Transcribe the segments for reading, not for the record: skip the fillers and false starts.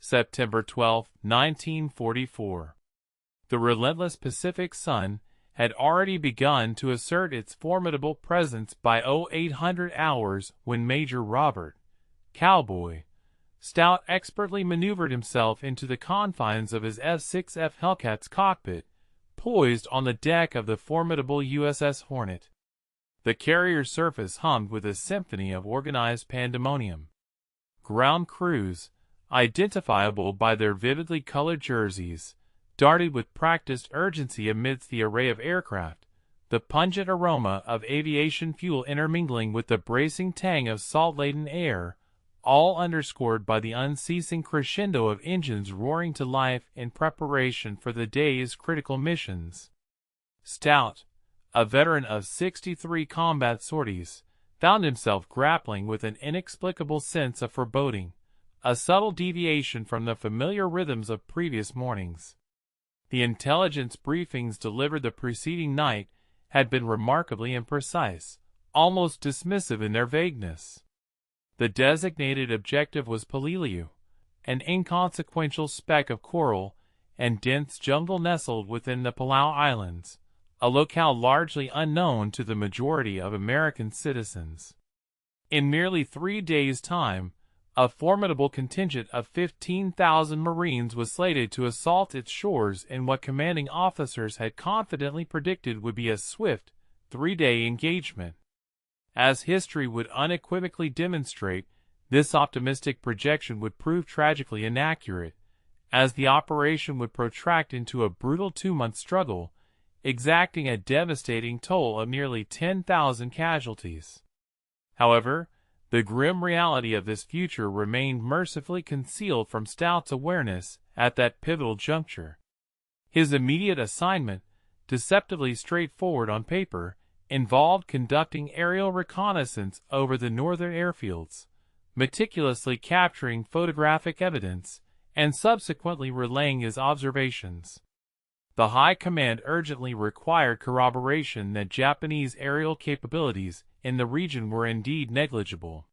September 12, 1944. The relentless Pacific sun had already begun to assert its formidable presence by 0800 hours when Major Robert Cowboy Stout expertly maneuvered himself into the confines of his F-6F Hellcat's cockpit, poised on the deck of the formidable USS Hornet. The carrier's surface hummed with a symphony of organized pandemonium. Ground crews, identifiable by their vividly colored jerseys, darted with practiced urgency amidst the array of aircraft, the pungent aroma of aviation fuel intermingling with the bracing tang of salt-laden air, all underscored by the unceasing crescendo of engines roaring to life in preparation for the day's critical missions. Stout, a veteran of 63 combat sorties, found himself grappling with an inexplicable sense of foreboding, a subtle deviation from the familiar rhythms of previous mornings. The intelligence briefings delivered the preceding night had been remarkably imprecise, almost dismissive in their vagueness. The designated objective was Peleliu, an inconsequential speck of coral and dense jungle nestled within the Palau Islands, a locale largely unknown to the majority of American citizens. In merely 3 days' time, a formidable contingent of 15,000 Marines was slated to assault its shores in what commanding officers had confidently predicted would be a swift, 3-day engagement. As history would unequivocally demonstrate, this optimistic projection would prove tragically inaccurate, as the operation would protract into a brutal 2-month struggle, exacting a devastating toll of nearly 10,000 casualties. However, the grim reality of this future remained mercifully concealed from Stout's awareness at that pivotal juncture. His immediate assignment, deceptively straightforward on paper, involved conducting aerial reconnaissance over the northern airfields, meticulously capturing photographic evidence, and subsequently relaying his observations. The High Command urgently required corroboration that Japanese aerial capabilities in the region were indeed negligible.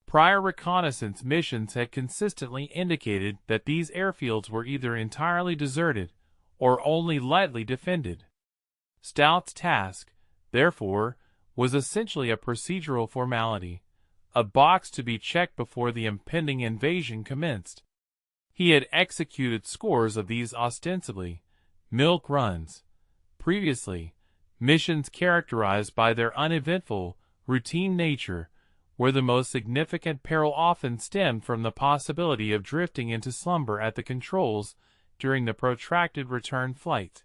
Prior reconnaissance missions had consistently indicated that these airfields were either entirely deserted or only lightly defended. Stout's task, therefore, was essentially a procedural formality, a box to be checked before the impending invasion commenced. He had executed scores of these ostensibly milk runs previously, missions characterized by their uneventful, routine nature, where the most significant peril often stemmed from the possibility of drifting into slumber at the controls during the protracted return flight.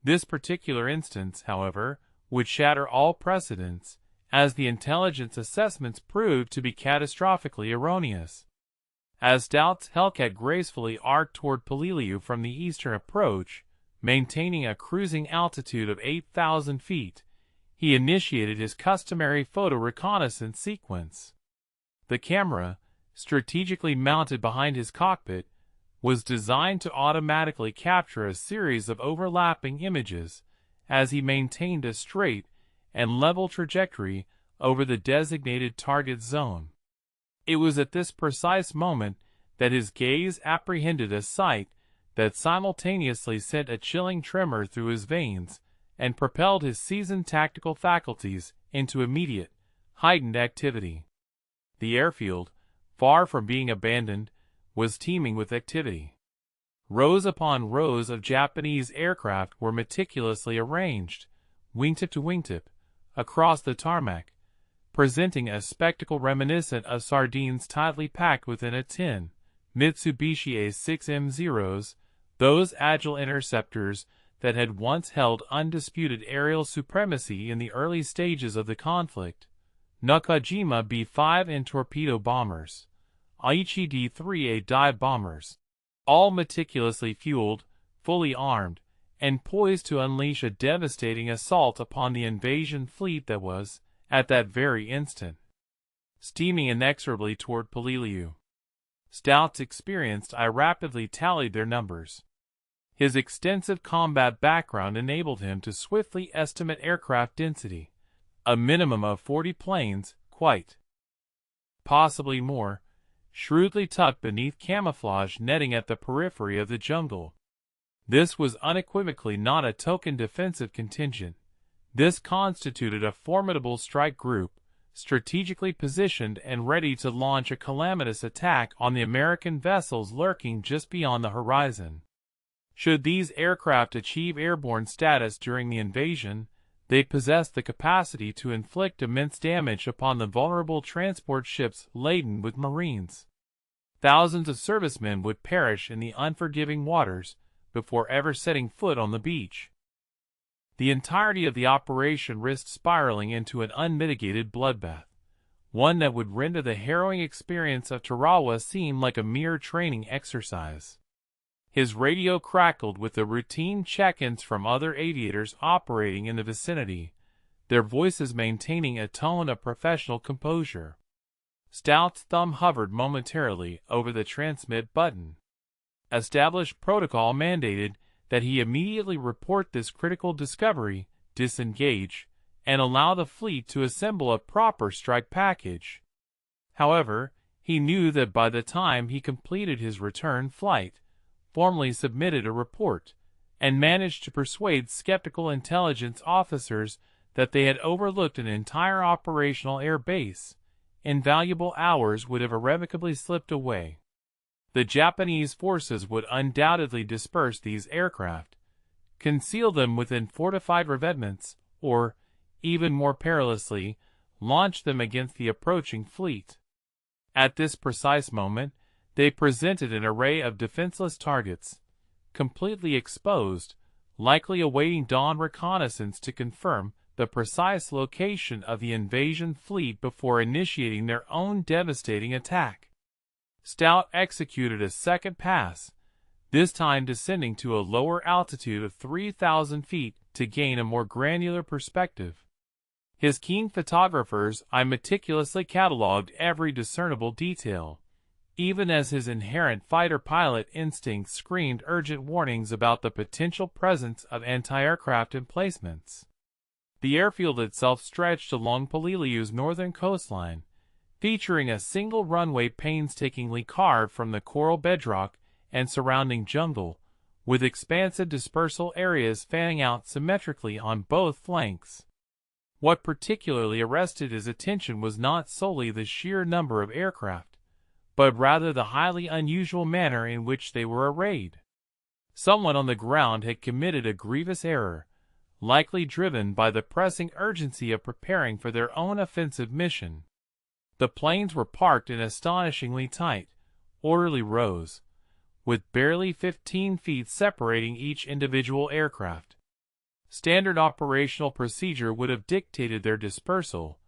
This particular instance, however, would shatter all precedents, as the intelligence assessments proved to be catastrophically erroneous. As Stout's Hellcat gracefully arced toward Peleliu from the eastern approach, maintaining a cruising altitude of 8,000 feet, he initiated his customary photo reconnaissance sequence. The camera, strategically mounted behind his cockpit, was designed to automatically capture a series of overlapping images as he maintained a straight and level trajectory over the designated target zone. It was at this precise moment that his gaze apprehended a sight that simultaneously sent a chilling tremor through his veins and propelled his seasoned tactical faculties into immediate, heightened activity. The airfield, far from being abandoned, was teeming with activity. Rows upon rows of Japanese aircraft were meticulously arranged, wingtip to wingtip, across the tarmac, presenting a spectacle reminiscent of sardines tightly packed within a tin. Mitsubishi A6M0s, those agile interceptors that had once held undisputed aerial supremacy in the early stages of the conflict, Nakajima B-5N torpedo bombers, Aichi D-3A dive bombers, all meticulously fueled, fully armed, and poised to unleash a devastating assault upon the invasion fleet that was, at that very instant, steaming inexorably toward Peleliu. Stout's experienced eye rapidly tallied their numbers. His extensive combat background enabled him to swiftly estimate aircraft density, a minimum of 40 planes, quite possibly more, shrewdly tucked beneath camouflage netting at the periphery of the jungle. This was unequivocally not a token defensive contingent. This constituted a formidable strike group, strategically positioned and ready to launch a calamitous attack on the American vessels lurking just beyond the horizon. Should these aircraft achieve airborne status during the invasion, they possessed the capacity to inflict immense damage upon the vulnerable transport ships laden with Marines. Thousands of servicemen would perish in the unforgiving waters before ever setting foot on the beach. The entirety of the operation risked spiraling into an unmitigated bloodbath, one that would render the harrowing experience of Tarawa seem like a mere training exercise. His radio crackled with the routine check-ins from other aviators operating in the vicinity, their voices maintaining a tone of professional composure. Stout's thumb hovered momentarily over the transmit button. Established protocol mandated that he immediately report this critical discovery, disengage, and allow the fleet to assemble a proper strike package. However, he knew that by the time he completed his return flight, formally submitted a report, and managed to persuade skeptical intelligence officers that they had overlooked an entire operational air base, invaluable hours would have irrevocably slipped away. The Japanese forces would undoubtedly disperse these aircraft, conceal them within fortified revetments, or, even more perilously, launch them against the approaching fleet. At this precise moment, they presented an array of defenseless targets, completely exposed, likely awaiting dawn reconnaissance to confirm the precise location of the invasion fleet before initiating their own devastating attack. Stout executed a second pass, this time descending to a lower altitude of 3,000 feet to gain a more granular perspective. His keen photographer's eye meticulously catalogued every discernible detail, even as his inherent fighter-pilot instincts screamed urgent warnings about the potential presence of anti-aircraft emplacements. The airfield itself stretched along Peleliu's northern coastline, featuring a single runway painstakingly carved from the coral bedrock and surrounding jungle, with expansive dispersal areas fanning out symmetrically on both flanks. What particularly arrested his attention was not solely the sheer number of aircraft, but rather the highly unusual manner in which they were arrayed. Someone on the ground had committed a grievous error, likely driven by the pressing urgency of preparing for their own offensive mission. The planes were parked in astonishingly tight, orderly rows, with barely 15 feet separating each individual aircraft. Standard operational procedure would have dictated their dispersal,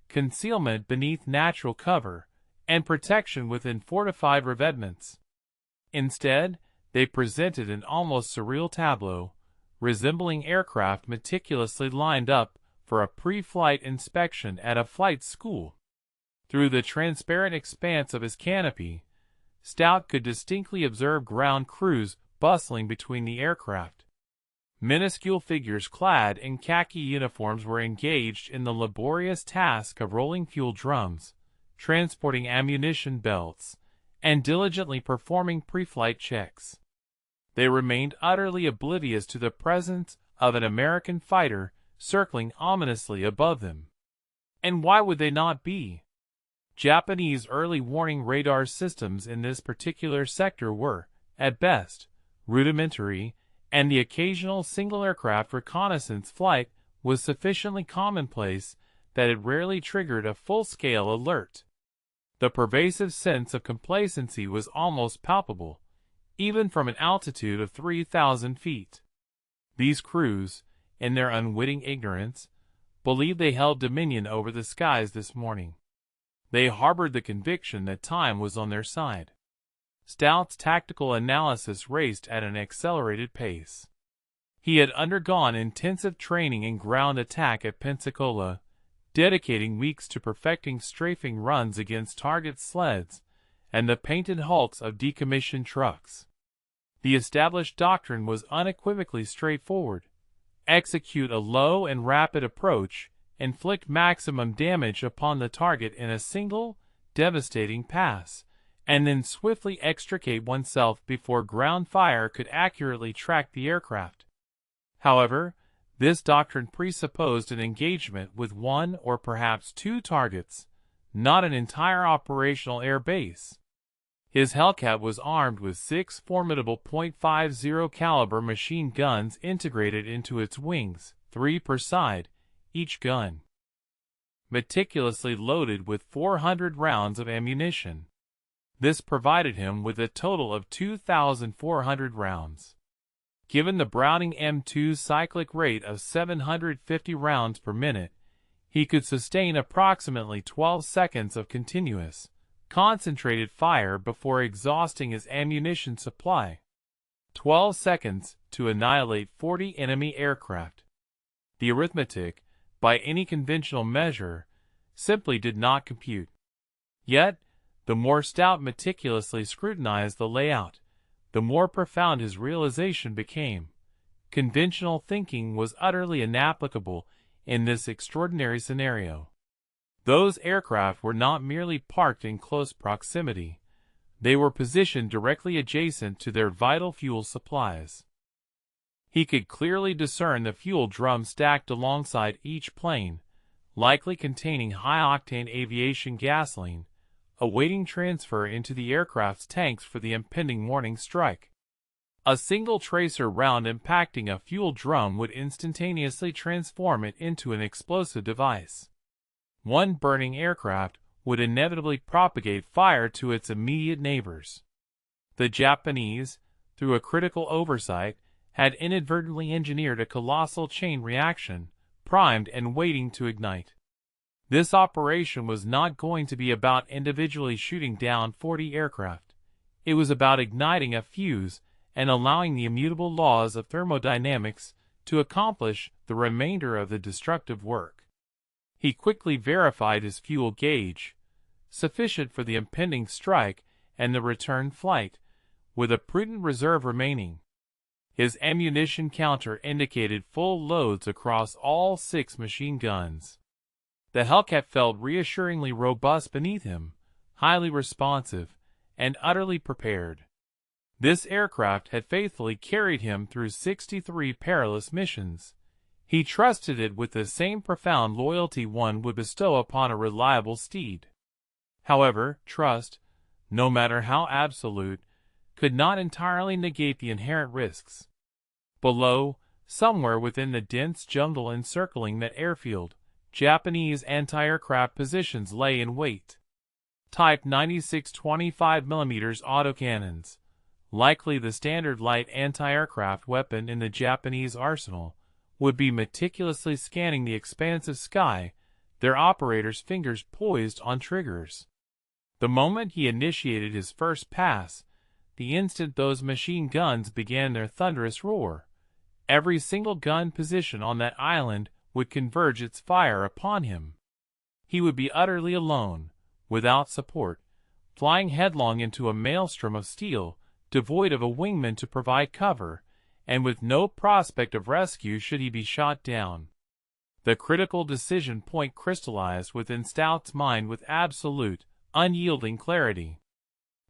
concealment beneath natural cover, and protection within fortified revetments. Instead, they presented an almost surreal tableau, resembling aircraft meticulously lined up for a pre-flight inspection at a flight school. Through the transparent expanse of his canopy, Stout could distinctly observe ground crews bustling between the aircraft. Minuscule figures clad in khaki uniforms were engaged in the laborious task of rolling fuel drums, transporting ammunition belts, and diligently performing pre-flight checks. They remained utterly oblivious to the presence of an American fighter circling ominously above them. And why would they not be? Japanese early warning radar systems in this particular sector were, at best, rudimentary, and the occasional single aircraft reconnaissance flight was sufficiently commonplace that it rarely triggered a full-scale alert. The pervasive sense of complacency was almost palpable, even from an altitude of 3,000 feet. These crews, in their unwitting ignorance, believed they held dominion over the skies this morning. They harbored the conviction that time was on their side. Stout's tactical analysis raced at an accelerated pace. He had undergone intensive training in ground attack at Pensacola, dedicating weeks to perfecting strafing runs against target sleds and the painted hulks of decommissioned trucks. The established doctrine was unequivocally straightforward: execute a low and rapid approach, inflict maximum damage upon the target in a single, devastating pass, and then swiftly extricate oneself before ground fire could accurately track the aircraft. However, this doctrine presupposed an engagement with one or perhaps two targets, not an entire operational air base. His Hellcat was armed with 6 formidable .50 caliber machine guns integrated into its wings, 3 per side, each gun meticulously loaded with 400 rounds of ammunition. This provided him with a total of 2,400 rounds. Given the Browning M2's cyclic rate of 750 rounds per minute, he could sustain approximately 12 seconds of continuous, concentrated fire before exhausting his ammunition supply. 12 seconds to annihilate 40 enemy aircraft. The arithmetic, by any conventional measure, simply did not compute. Yet, the more Stout meticulously scrutinized the layout, the more profound his realization became. Conventional thinking was utterly inapplicable in this extraordinary scenario. Those aircraft were not merely parked in close proximity. They were positioned directly adjacent to their vital fuel supplies. He could clearly discern the fuel drum stacked alongside each plane, likely containing high-octane aviation gasoline, awaiting transfer into the aircraft's tanks for the impending morning strike. A single tracer round impacting a fuel drum would instantaneously transform it into an explosive device. One burning aircraft would inevitably propagate fire to its immediate neighbors. The Japanese, through a critical oversight, had inadvertently engineered a colossal chain reaction, primed and waiting to ignite. This operation was not going to be about individually shooting down 40 aircraft. It was about igniting a fuse and allowing the immutable laws of thermodynamics to accomplish the remainder of the destructive work. He quickly verified his fuel gauge, sufficient for the impending strike and the return flight, with a prudent reserve remaining. His ammunition counter indicated full loads across all 6 machine guns. The Hellcat felt reassuringly robust beneath him, highly responsive, and utterly prepared. This aircraft had faithfully carried him through 63 perilous missions. He trusted it with the same profound loyalty one would bestow upon a reliable steed. However, trust, no matter how absolute, could not entirely negate the inherent risks. Below, somewhere within the dense jungle encircling that airfield, Japanese anti-aircraft positions lay in wait. Type 96 25mm autocannons, likely the standard light anti-aircraft weapon in the Japanese arsenal, would be meticulously scanning the expansive sky, their operators' fingers poised on triggers. The moment he initiated his first pass, the instant those machine guns began their thunderous roar, every single gun position on that island would converge its fire upon him. He would be utterly alone, without support, flying headlong into a maelstrom of steel, devoid of a wingman to provide cover, and with no prospect of rescue should he be shot down. The critical decision point crystallized within Stout's mind with absolute, unyielding clarity.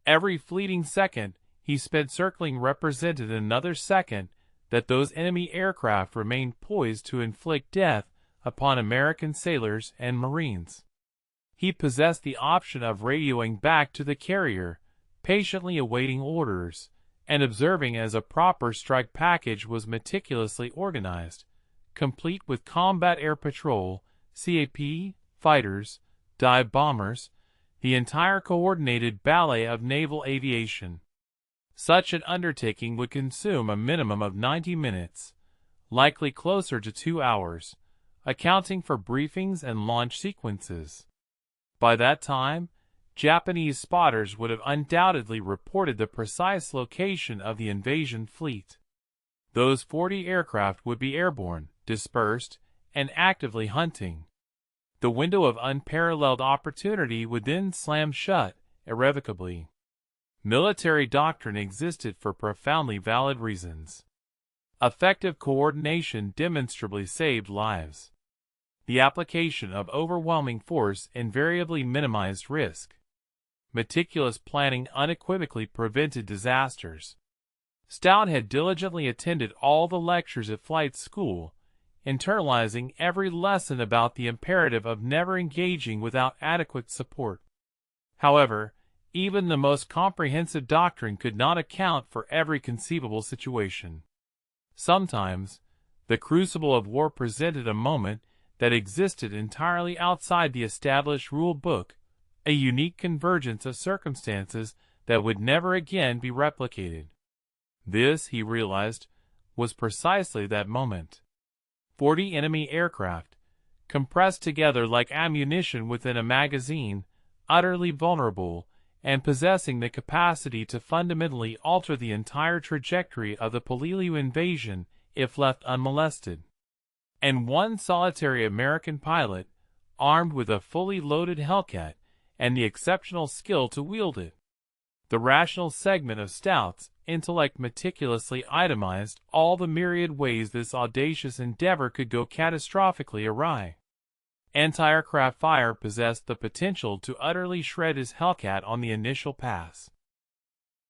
Every fleeting second he spent circling represented another second that those enemy aircraft remained poised to inflict death upon American sailors and Marines. He possessed the option of radioing back to the carrier, patiently awaiting orders, and observing as a proper strike package was meticulously organized, complete with combat air patrol, CAP, fighters, dive bombers, the entire coordinated ballet of naval aviation. Such an undertaking would consume a minimum of 90 minutes, likely closer to 2 hours, accounting for briefings and launch sequences. By that time, Japanese spotters would have undoubtedly reported the precise location of the invasion fleet. Those 40 aircraft would be airborne, dispersed, and actively hunting. The window of unparalleled opportunity would then slam shut, irrevocably. Military doctrine existed for profoundly valid reasons. Effective coordination demonstrably saved lives. The application of overwhelming force invariably minimized risk. meticulous planning unequivocally prevented disasters. Stout had diligently attended all the lectures at flight school, internalizing every lesson about the imperative of never engaging without adequate support. However, even the most comprehensive doctrine could not account for every conceivable situation. Sometimes, the crucible of war presented a moment that existed entirely outside the established rule book, a unique convergence of circumstances that would never again be replicated. This, he realized, was precisely that moment. 40 enemy aircraft, compressed together like ammunition within a magazine, utterly vulnerable, and possessing the capacity to fundamentally alter the entire trajectory of the Peleliu invasion if left unmolested. And one solitary American pilot, armed with a fully loaded Hellcat and the exceptional skill to wield it. The rational segment of Stout's intellect meticulously itemized all the myriad ways this audacious endeavor could go catastrophically awry. Anti-aircraft fire possessed the potential to utterly shred his Hellcat on the initial pass,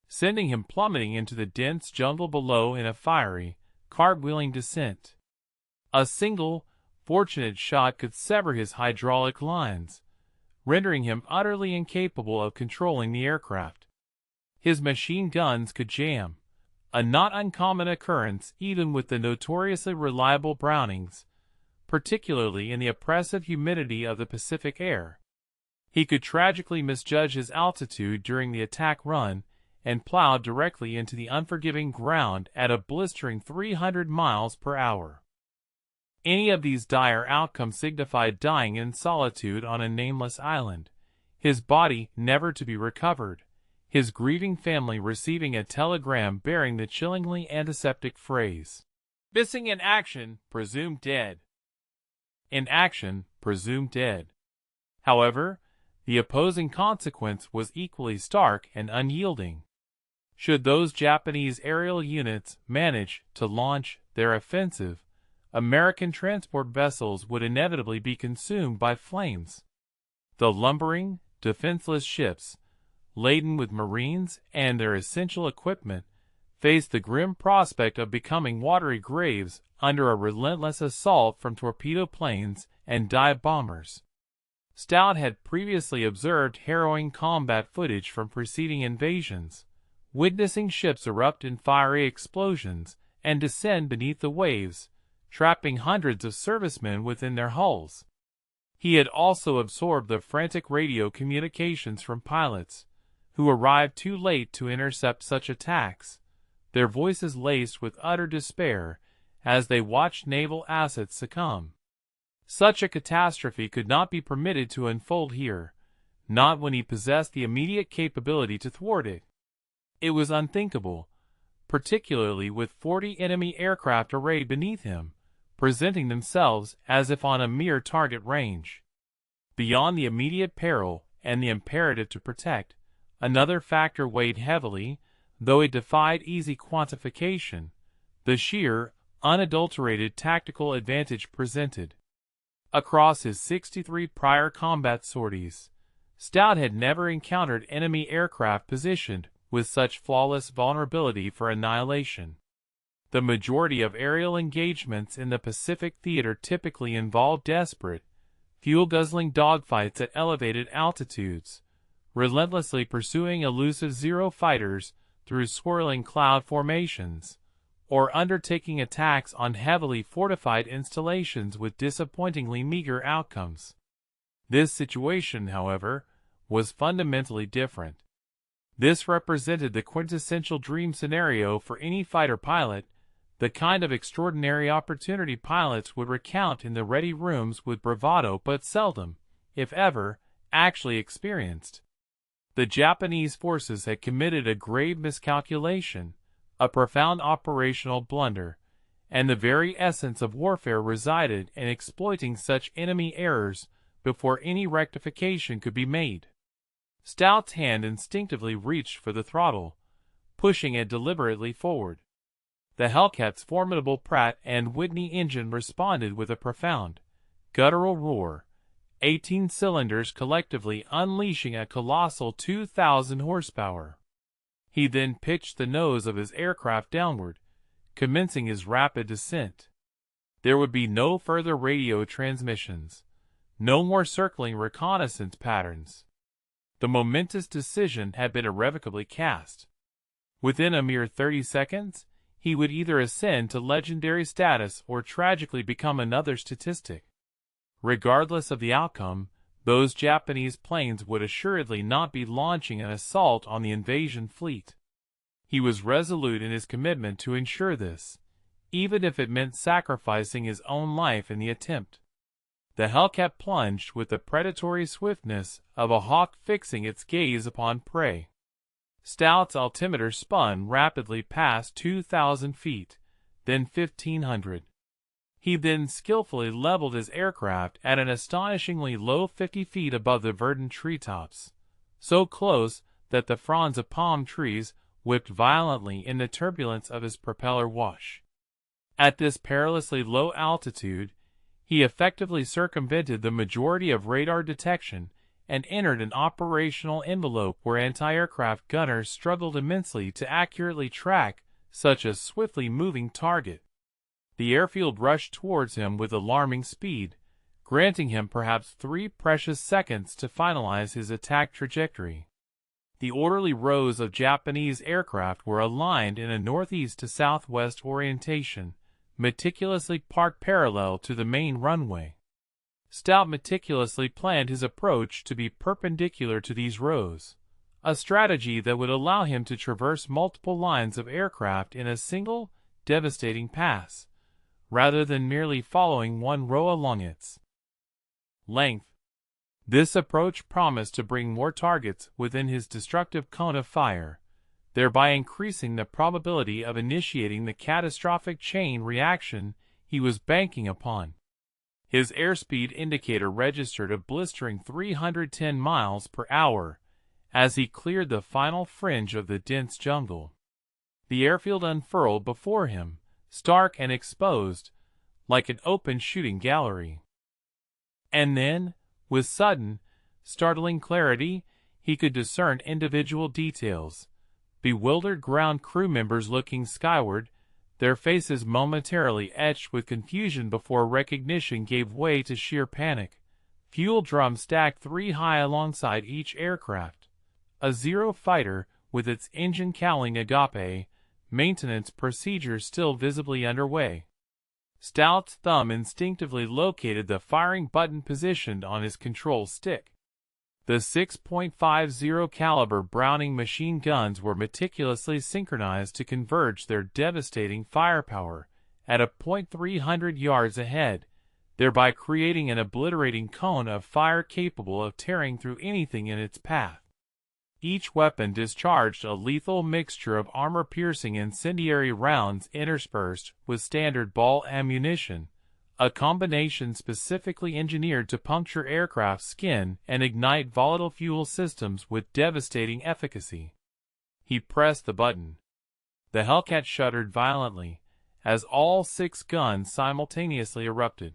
sending him plummeting into the dense jungle below in a fiery, cartwheeling descent. A single, fortunate shot could sever his hydraulic lines, rendering him utterly incapable of controlling the aircraft. His machine guns could jam, a not uncommon occurrence even with the notoriously reliable Brownings, particularly in the oppressive humidity of the Pacific air. He could tragically misjudge his altitude during the attack run and plow directly into the unforgiving ground at a blistering 300 miles per hour. Any of these dire outcomes signified dying in solitude on a nameless island, his body never to be recovered, his grieving family receiving a telegram bearing the chillingly antiseptic phrase, "Missing in action, presumed dead." In action, presumed dead. However, the opposing consequence was equally stark and unyielding. Should those Japanese aerial units manage to launch their offensive, American transport vessels would inevitably be consumed by flames. The lumbering, defenseless ships, laden with Marines and their essential equipment, faced the grim prospect of becoming watery graves under a relentless assault from torpedo planes and dive bombers. Stout had previously observed harrowing combat footage from preceding invasions, witnessing ships erupt in fiery explosions and descend beneath the waves, trapping hundreds of servicemen within their hulls. He had also absorbed the frantic radio communications from pilots, who arrived too late to intercept such attacks, their voices laced with utter despair as they watched naval assets succumb. Such a catastrophe could not be permitted to unfold here, not when he possessed the immediate capability to thwart it. It was unthinkable, particularly with 40 enemy aircraft arrayed beneath him, presenting themselves as if on a mere target range. Beyond the immediate peril and the imperative to protect, another factor weighed heavily, though it defied easy quantification: the sheer, unadulterated tactical advantage presented. Across his 63 prior combat sorties, Stout had never encountered enemy aircraft positioned with such flawless vulnerability for annihilation. The majority of aerial engagements in the Pacific theater typically involved desperate, fuel-guzzling dogfights at elevated altitudes, relentlessly pursuing elusive Zero fighters through swirling cloud formations, or undertaking attacks on heavily fortified installations with disappointingly meager outcomes. This situation, however, was fundamentally different. This represented the quintessential dream scenario for any fighter pilot, the kind of extraordinary opportunity pilots would recount in the ready rooms with bravado but seldom, if ever, actually experienced. The Japanese forces had committed a grave miscalculation, a profound operational blunder, and the very essence of warfare resided in exploiting such enemy errors before any rectification could be made. Stout's hand instinctively reached for the throttle, pushing it deliberately forward. The Hellcat's formidable Pratt and Whitney engine responded with a profound, guttural roar, 18 cylinders collectively unleashing a colossal 2,000 horsepower. He then pitched the nose of his aircraft downward, commencing his rapid descent. There would be no further radio transmissions, no more circling reconnaissance patterns. The momentous decision had been irrevocably cast. Within a mere 30 seconds, he would either ascend to legendary status or tragically become another statistic. Regardless of the outcome, those Japanese planes would assuredly not be launching an assault on the invasion fleet. He was resolute in his commitment to ensure this, even if it meant sacrificing his own life in the attempt. The Hellcat plunged with the predatory swiftness of a hawk fixing its gaze upon prey. Stout's altimeter spun rapidly past 2,000 feet, then 1,500. He then skillfully leveled his aircraft at an astonishingly low 50 feet above the verdant treetops, so close that the fronds of palm trees whipped violently in the turbulence of his propeller wash. At this perilously low altitude, he effectively circumvented the majority of radar detection and entered an operational envelope where anti-aircraft gunners struggled immensely to accurately track such a swiftly moving target. The airfield rushed towards him with alarming speed, granting him perhaps 3 precious seconds to finalize his attack trajectory. The orderly rows of Japanese aircraft were aligned in a northeast to southwest orientation, meticulously parked parallel to the main runway. Stout meticulously planned his approach to be perpendicular to these rows, a strategy that would allow him to traverse multiple lines of aircraft in a single, devastating pass, rather than merely following one row along its length. This approach promised to bring more targets within his destructive cone of fire, thereby increasing the probability of initiating the catastrophic chain reaction he was banking upon. His airspeed indicator registered a blistering 310 miles per hour as he cleared the final fringe of the dense jungle. The airfield unfurled before him, stark and exposed, like an open shooting gallery. And then, with sudden, startling clarity, he could discern individual details. Bewildered ground crew members looking skyward, their faces momentarily etched with confusion before recognition gave way to sheer panic. Fuel drums stacked 3 high alongside each aircraft. A Zero fighter, with its engine cowling agape, maintenance procedures still visibly underway. Stout's thumb instinctively located the firing button positioned on his control stick. The 6.50 caliber Browning machine guns were meticulously synchronized to converge their devastating firepower at a point 300 yards ahead, thereby creating an obliterating cone of fire capable of tearing through anything in its path. Each weapon discharged a lethal mixture of armor-piercing incendiary rounds interspersed with standard ball ammunition, a combination specifically engineered to puncture aircraft skin and ignite volatile fuel systems with devastating efficacy. He pressed the button. The Hellcat shuddered violently as all 6 guns simultaneously erupted.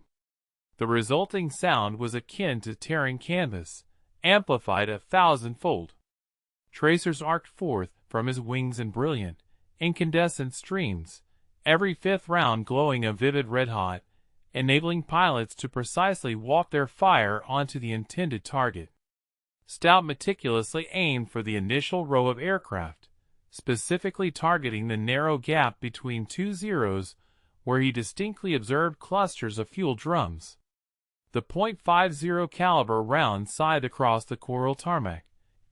The resulting sound was akin to tearing canvas, amplified 1,000-fold. Tracers arced forth from his wings in brilliant, incandescent streams, every 5th round glowing a vivid red-hot, enabling pilots to precisely walk their fire onto the intended target. Stout meticulously aimed for the initial row of aircraft, specifically targeting the narrow gap between 2 zeros where he distinctly observed clusters of fuel drums. The .50 caliber round sighed across the coral tarmac,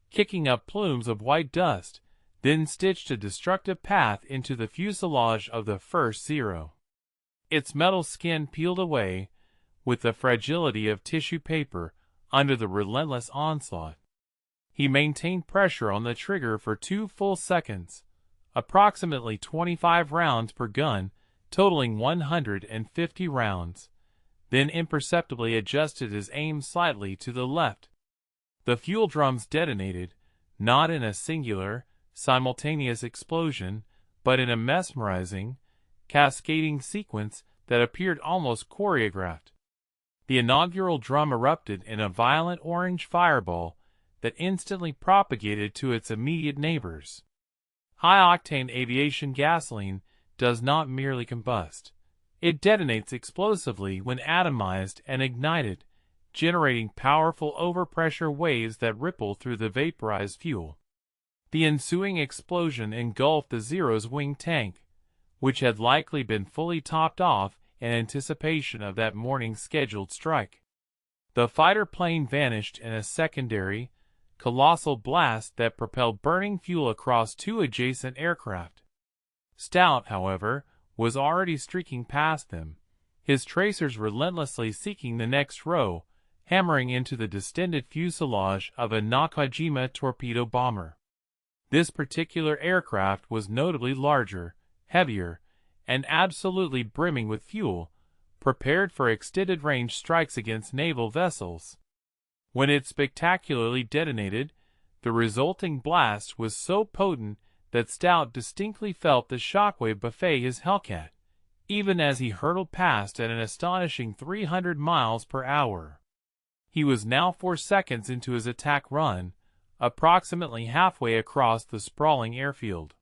kicking up plumes of white dust, then stitched a destructive path into the fuselage of the first Zero. Its metal skin peeled away, with the fragility of tissue paper, under the relentless onslaught. He maintained pressure on the trigger for 2 full seconds, approximately 25 rounds per gun, totaling 150 rounds, then imperceptibly adjusted his aim slightly to the left. The fuel drums detonated, not in a singular, simultaneous explosion, but in a mesmerizing, cascading sequence that appeared almost choreographed. The inaugural drum erupted in a violent orange fireball that instantly propagated to its immediate neighbors. High-octane aviation gasoline does not merely combust. It detonates explosively when atomized and ignited, generating powerful overpressure waves that ripple through the vaporized fuel. The ensuing explosion engulfed the Zero's wing tank, which had likely been fully topped off in anticipation of that morning's scheduled strike. The fighter plane vanished in a secondary, colossal blast that propelled burning fuel across two adjacent aircraft. Stout, however, was already streaking past them, his tracers relentlessly seeking the next row, hammering into the distended fuselage of a Nakajima torpedo bomber. This particular aircraft was notably larger, heavier, and absolutely brimming with fuel, prepared for extended-range strikes against naval vessels. When it spectacularly detonated, the resulting blast was so potent that Stout distinctly felt the shockwave buffet his Hellcat, even as he hurtled past at an astonishing 300 miles per hour. He was now 4 seconds into his attack run, approximately halfway across the sprawling airfield.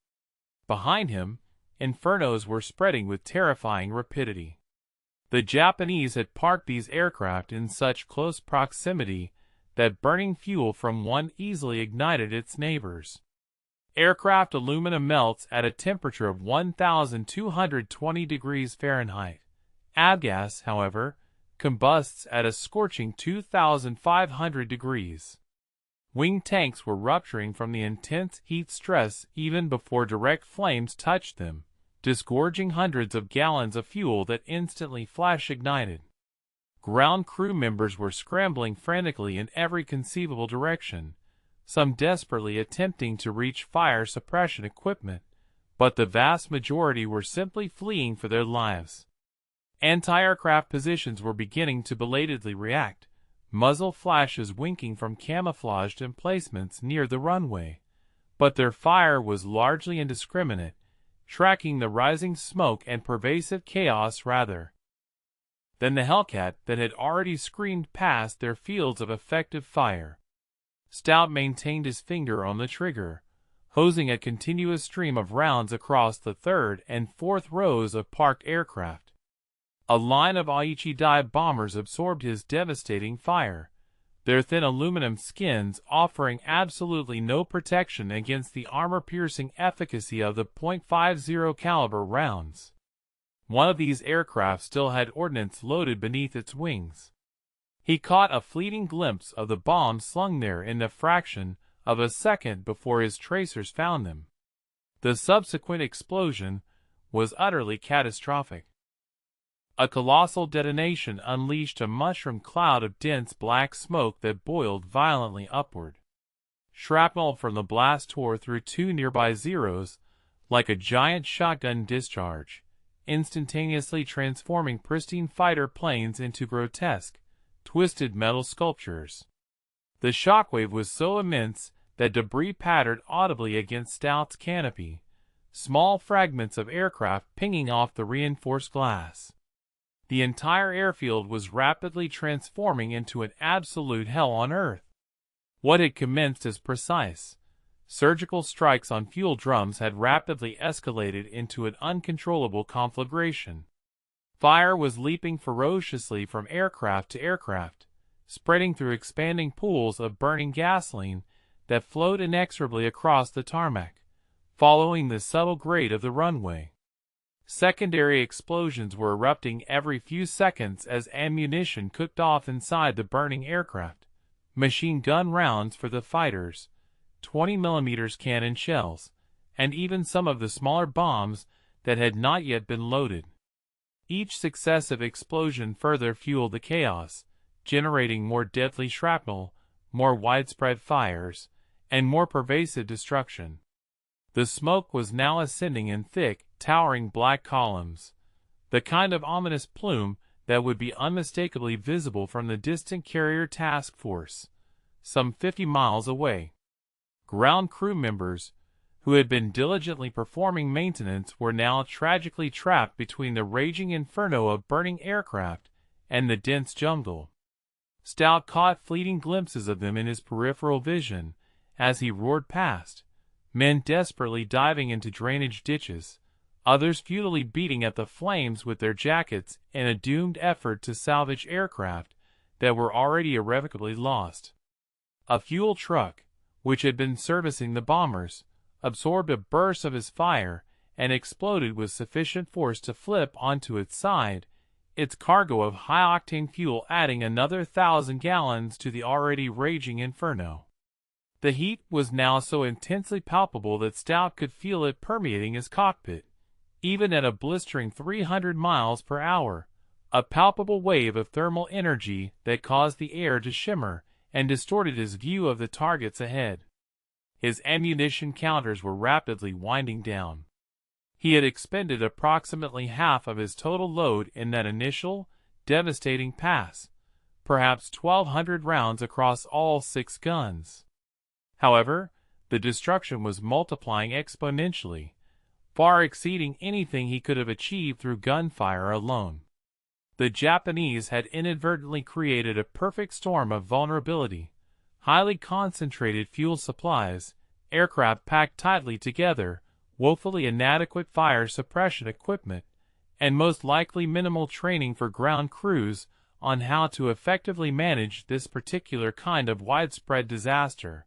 Behind him, infernos were spreading with terrifying rapidity. The Japanese had parked these aircraft in such close proximity that burning fuel from one easily ignited its neighbors. Aircraft aluminum melts at a temperature of 1,220 degrees Fahrenheit. Avgas, however, combusts at a scorching 2,500 degrees. Wing tanks were rupturing from the intense heat stress even before direct flames touched them, disgorging hundreds of gallons of fuel that instantly flash-ignited. Ground crew members were scrambling frantically in every conceivable direction, some desperately attempting to reach fire suppression equipment, but the vast majority were simply fleeing for their lives. Anti-aircraft positions were beginning to belatedly react, muzzle flashes winking from camouflaged emplacements near the runway, but their fire was largely indiscriminate, tracking the rising smoke and pervasive chaos rather than the Hellcat that had already screamed past their fields of effective fire. Stout maintained his finger on the trigger, hosing a continuous stream of rounds across the third and fourth rows of parked aircraft. A line of Aichi dive bombers absorbed his devastating fire, their thin aluminum skins offering absolutely no protection against the armor-piercing efficacy of the .50 caliber rounds. One of these aircraft still had ordnance loaded beneath its wings. He caught a fleeting glimpse of the bomb slung there in the fraction of a second before his tracers found them. The subsequent explosion was utterly catastrophic. A colossal detonation unleashed a mushroom cloud of dense black smoke that boiled violently upward. Shrapnel from the blast tore through two nearby Zeros like a giant shotgun discharge, instantaneously transforming pristine fighter planes into grotesque, twisted metal sculptures. The shockwave was so immense that debris pattered audibly against Stout's canopy, small fragments of aircraft pinging off the reinforced glass. The entire airfield was rapidly transforming into an absolute hell on Earth. What had commenced as precise, surgical strikes on fuel drums had rapidly escalated into an uncontrollable conflagration. Fire was leaping ferociously from aircraft to aircraft, spreading through expanding pools of burning gasoline that flowed inexorably across the tarmac, following the subtle grade of the runway. Secondary explosions were erupting every few seconds as ammunition cooked off inside the burning aircraft, machine gun rounds for the fighters, 20mm cannon shells, and even some of the smaller bombs that had not yet been loaded. Each successive explosion further fueled the chaos, generating more deadly shrapnel, more widespread fires, and more pervasive destruction. The smoke was now ascending in thick, towering black columns, the kind of ominous plume that would be unmistakably visible from the distant carrier task force, some 50 miles away. Ground crew members, who had been diligently performing maintenance, were now tragically trapped between the raging inferno of burning aircraft and the dense jungle. Stout caught fleeting glimpses of them in his peripheral vision as he roared past, men desperately diving into drainage ditches, others futilely beating at the flames with their jackets in a doomed effort to salvage aircraft that were already irrevocably lost. A fuel truck, which had been servicing the bombers, absorbed a burst of his fire and exploded with sufficient force to flip onto its side, its cargo of high-octane fuel adding another 1,000 gallons to the already raging inferno. The heat was now so intensely palpable that Stout could feel it permeating his cockpit, even at a blistering 300 miles per hour, a palpable wave of thermal energy that caused the air to shimmer and distorted his view of the targets ahead. His ammunition counters were rapidly winding down. He had expended approximately half of his total load in that initial, devastating pass, perhaps 1,200 rounds across all 6 guns. However, the destruction was multiplying exponentially, far exceeding anything he could have achieved through gunfire alone. The Japanese had inadvertently created a perfect storm of vulnerability, highly concentrated fuel supplies, aircraft packed tightly together, woefully inadequate fire suppression equipment, and most likely minimal training for ground crews on how to effectively manage this particular kind of widespread disaster.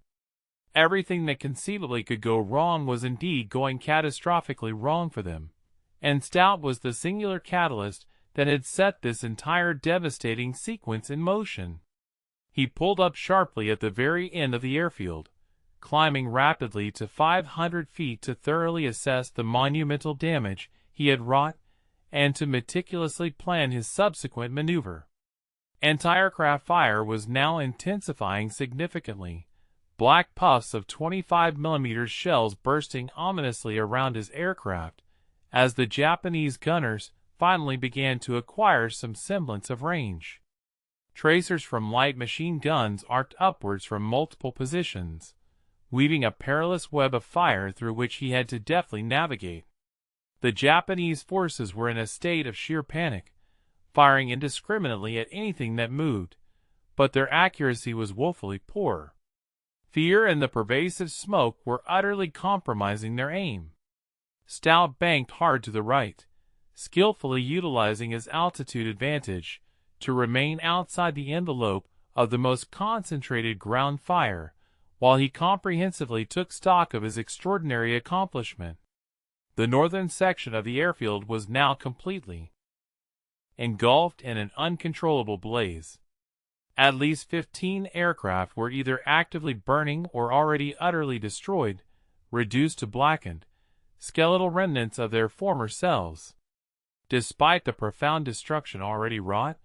Everything that conceivably could go wrong was indeed going catastrophically wrong for them, and Stout was the singular catalyst that had set this entire devastating sequence in motion. He pulled up sharply at the very end of the airfield, climbing rapidly to 500 feet to thoroughly assess the monumental damage he had wrought and to meticulously plan his subsequent maneuver. Anti-aircraft fire was now intensifying significantly, black puffs of 25mm shells bursting ominously around his aircraft as the Japanese gunners finally began to acquire some semblance of range. Tracers from light machine guns arced upwards from multiple positions, weaving a perilous web of fire through which he had to deftly navigate. The Japanese forces were in a state of sheer panic, firing indiscriminately at anything that moved, but their accuracy was woefully poor. Fear and the pervasive smoke were utterly compromising their aim. Stout banked hard to the right, skillfully utilizing his altitude advantage to remain outside the envelope of the most concentrated ground fire, while he comprehensively took stock of his extraordinary accomplishment. The northern section of the airfield was now completely engulfed in an uncontrollable blaze. At least 15 aircraft were either actively burning or already utterly destroyed, reduced to blackened, skeletal remnants of their former selves. Despite the profound destruction already wrought,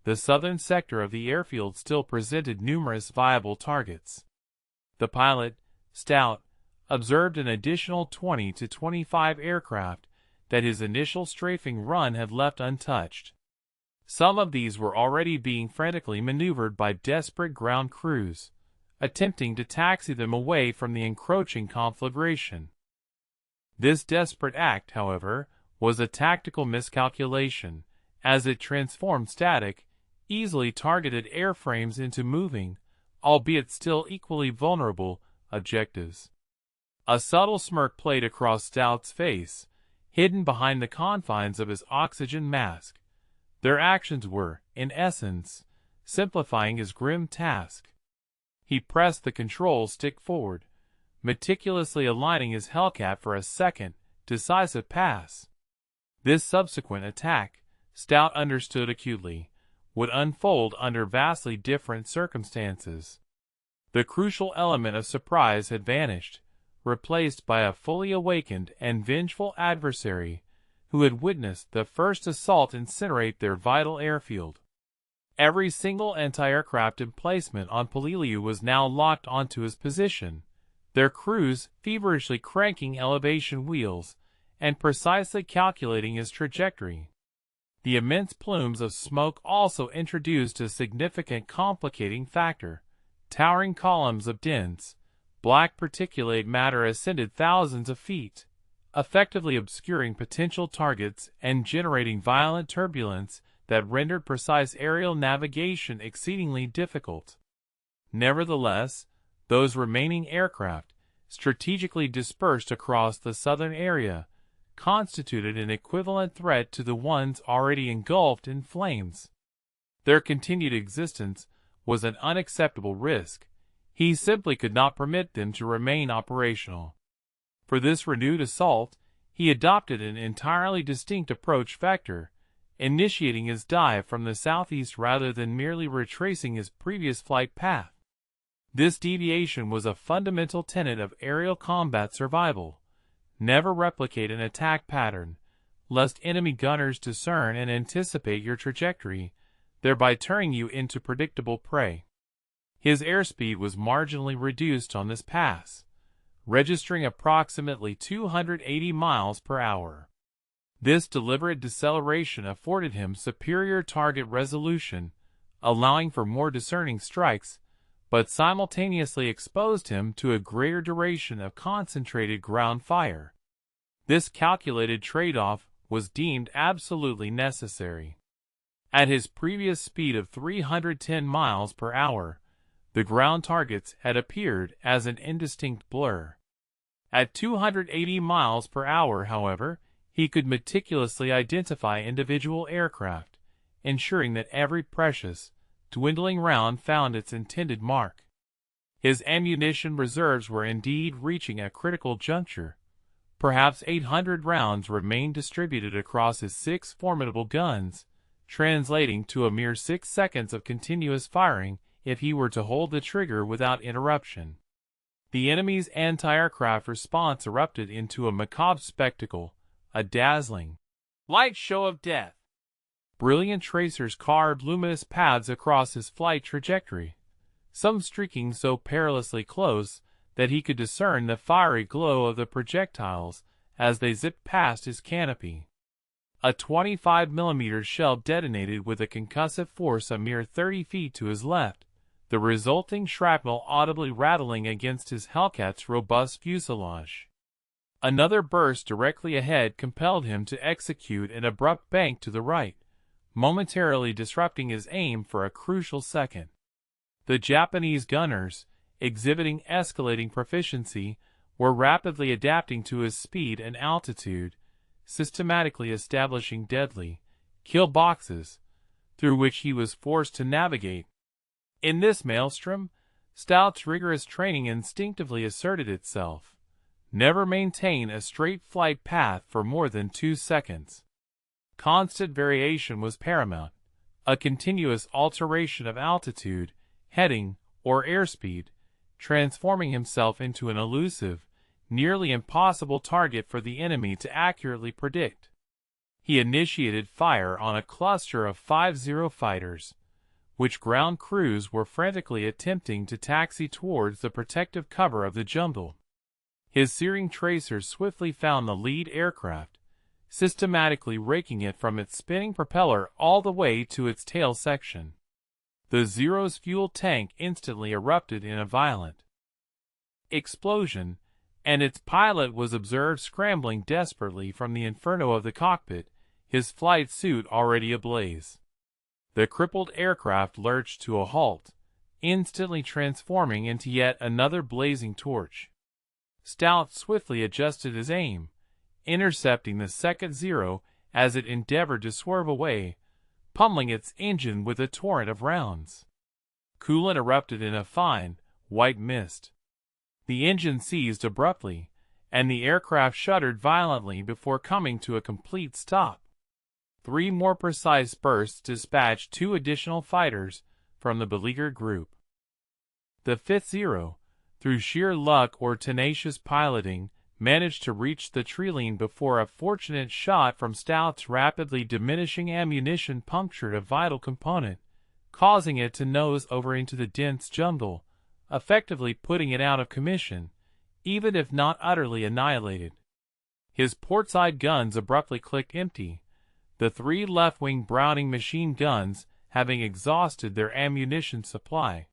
the southern sector of the airfield still presented numerous viable targets. The pilot, Stout, observed an additional 20 to 25 aircraft that his initial strafing run had left untouched. Some of these were already being frantically maneuvered by desperate ground crews, attempting to taxi them away from the encroaching conflagration. This desperate act, however, was a tactical miscalculation, as it transformed static, easily targeted airframes into moving, albeit still equally vulnerable, objectives. A subtle smirk played across Stout's face, hidden behind the confines of his oxygen mask. Their actions were, in essence, simplifying his grim task. He pressed the control stick forward, meticulously aligning his Hellcat for a second, decisive pass. This subsequent attack, Stout understood acutely, would unfold under vastly different circumstances. The crucial element of surprise had vanished, replaced by a fully awakened and vengeful adversary who had witnessed the first assault incinerate their vital airfield. Every single anti-aircraft emplacement on Peleliu was now locked onto his position, their crews feverishly cranking elevation wheels and precisely calculating his trajectory. The immense plumes of smoke also introduced a significant complicating factor. Towering columns of dense, black particulate matter ascended thousands of feet, effectively obscuring potential targets and generating violent turbulence that rendered precise aerial navigation exceedingly difficult. Nevertheless, those remaining aircraft, strategically dispersed across the southern area, constituted an equivalent threat to the ones already engulfed in flames. Their continued existence was an unacceptable risk. He simply could not permit them to remain operational. For this renewed assault, he adopted an entirely distinct approach vector, initiating his dive from the southeast rather than merely retracing his previous flight path. This deviation was a fundamental tenet of aerial combat survival. Never replicate an attack pattern, lest enemy gunners discern and anticipate your trajectory, thereby turning you into predictable prey. His airspeed was marginally reduced on this pass, registering approximately 280 miles per hour. This deliberate deceleration afforded him superior target resolution, allowing for more discerning strikes, but simultaneously exposed him to a greater duration of concentrated ground fire. This calculated trade-off was deemed absolutely necessary. At his previous speed of 310 miles per hour, the ground targets had appeared as an indistinct blur. At 280 miles per hour, however, he could meticulously identify individual aircraft, ensuring that every precious, dwindling round found its intended mark. His ammunition reserves were indeed reaching a critical juncture. Perhaps 800 rounds remained distributed across his 6 formidable guns, translating to a mere 6 seconds of continuous firing if he were to hold the trigger without interruption. The enemy's anti-aircraft response erupted into a macabre spectacle, a dazzling, light show of death. Brilliant tracers carved luminous paths across his flight trajectory, some streaking so perilously close that he could discern the fiery glow of the projectiles as they zipped past his canopy. A 25mm shell detonated with a concussive force a mere 30 feet to his left, the resulting shrapnel audibly rattling against his Hellcat's robust fuselage. Another burst directly ahead compelled him to execute an abrupt bank to the right, momentarily disrupting his aim for a crucial second. The Japanese gunners, exhibiting escalating proficiency, were rapidly adapting to his speed and altitude, systematically establishing deadly kill boxes, through which he was forced to navigate. In this maelstrom, Stout's rigorous training instinctively asserted itself. Never maintain a straight flight path for more than 2 seconds. Constant variation was paramount. A continuous alteration of altitude, heading, or airspeed, transforming himself into an elusive, nearly impossible target for the enemy to accurately predict. He initiated fire on a cluster of 50 fighters, which ground crews were frantically attempting to taxi towards the protective cover of the jungle. His searing tracers swiftly found the lead aircraft, systematically raking it from its spinning propeller all the way to its tail section. The Zero's fuel tank instantly erupted in a violent explosion, and its pilot was observed scrambling desperately from the inferno of the cockpit, his flight suit already ablaze. The crippled aircraft lurched to a halt, instantly transforming into yet another blazing torch. Stout swiftly adjusted his aim, intercepting the second Zero as it endeavored to swerve away, pummeling its engine with a torrent of rounds. Coolant erupted in a fine, white mist. The engine seized abruptly, and the aircraft shuddered violently before coming to a complete stop. 3 more precise bursts dispatched 2 additional fighters from the beleaguered group. The 5th Zero, through sheer luck or tenacious piloting, managed to reach the treeline before a fortunate shot from Stout's rapidly diminishing ammunition punctured a vital component, causing it to nose over into the dense jungle, effectively putting it out of commission, even if not utterly annihilated. His portside guns abruptly clicked empty, the 3 left-wing Browning machine guns having exhausted their ammunition supply.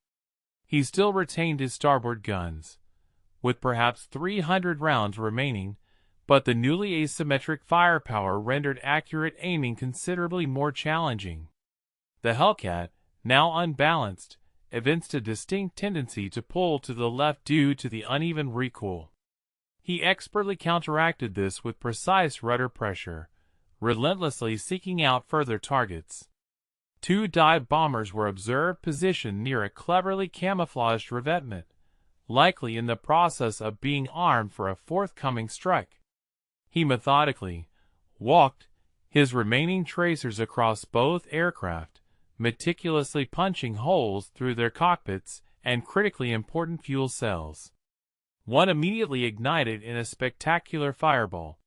He still retained his starboard guns, with perhaps 300 rounds remaining, but the newly asymmetric firepower rendered accurate aiming considerably more challenging. The Hellcat, now unbalanced, evinced a distinct tendency to pull to the left due to the uneven recoil. He expertly counteracted this with precise rudder pressure, relentlessly seeking out further targets. 2 dive bombers were observed positioned near a cleverly camouflaged revetment, likely in the process of being armed for a forthcoming strike. He methodically walked his remaining tracers across both aircraft, meticulously punching holes through their cockpits and critically important fuel cells. One immediately ignited in a spectacular fireball.